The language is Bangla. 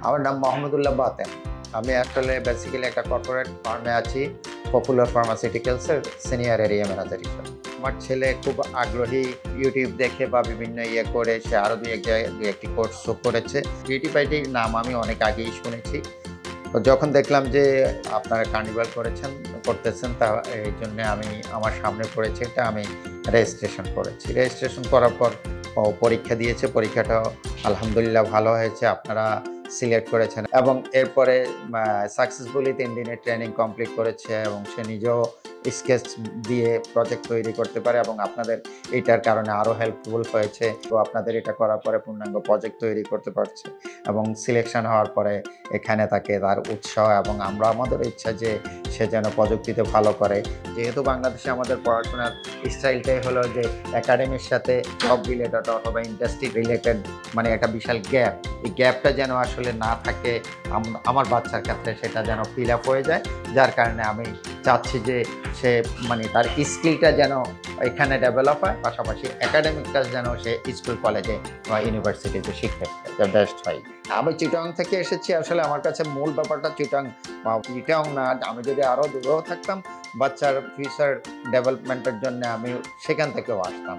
আমার নাম মোহাম্মদুল্লাহ বাতেন। আমি আসলে বেসিক্যালি একটা কর্পোরেট ফার্মে আছি, পপুলার ফার্মাসিউটিক্যালসের সিনিয়র এরিয়া ম্যানেজার হিসেবে। আমার ছেলে খুব আগ্রহী, ইউটিউব দেখে বা বিভিন্ন ইয়ে করে সে আরও দুই এক জায়গায় দুই একটি কোর্সও করেছে। ক্রিয়েটিভ আইটির নাম আমি অনেক আগেই শুনেছি। তো যখন দেখলাম যে আপনারা কার্নিভাল করতেছেন, তা এই জন্যে আমি আমার সামনে পড়েছে এটা, আমি রেজিস্ট্রেশন করেছি। রেজিস্ট্রেশন করার পর পরীক্ষা দিয়েছে, পরীক্ষাটাও আলহামদুলিল্লাহ ভালো হয়েছে। আপনারা সিলেক্ট করেছেন এবং এরপরে সাকসেসফুলি ৩ দিনের ট্রেনিং কমপ্লিট করেছে এবং সে নিজেও স্কেচ দিয়ে প্রজেক্ট তৈরি করতে পারে এবং আপনাদের এটার কারণে আরও হেল্পফুল হয়েছে। তো আপনাদের এটা করার পরে পূর্ণাঙ্গ প্রজেক্ট তৈরি করতে পারছে এবং সিলেকশন হওয়ার পরে এখানে তাকে তার উৎসাহ এবং আমরা আমাদেরও ইচ্ছা যে সে যেন প্রযুক্তিতে ভালো করে। যেহেতু বাংলাদেশে আমাদের পড়াশোনার স্টাইলটাই হলো যে একাডেমির সাথে জব রিলেটেড অথবা ইন্ডাস্ট্রি রিলেটেড, মানে একটা বিশাল গ্যাপ। এই গ্যাপটা যেন আসলে না থাকে, আমার বাচ্চার ক্ষেত্রে সেটা যেন ফিল আপ হয়ে যায়। যার কারণে আমি চাচ্ছি যে সে মানে তার স্কিলটা যেন এখানে ডেভেলপ হয়, পাশাপাশি একাডেমিকটা যেন সে স্কুল কলেজে বা ইউনিভার্সিটিতে শিখতে বেস্ট হয়। আমি চিটাং থেকে এসেছি। আসলে আমার কাছে মূল ব্যাপারটা চিটাং না, আমি যদি আরও দূরেও থাকতাম বাচ্চার ফিউচার ডেভেলপমেন্টের জন্য আমি সেখান থেকেও আসতাম।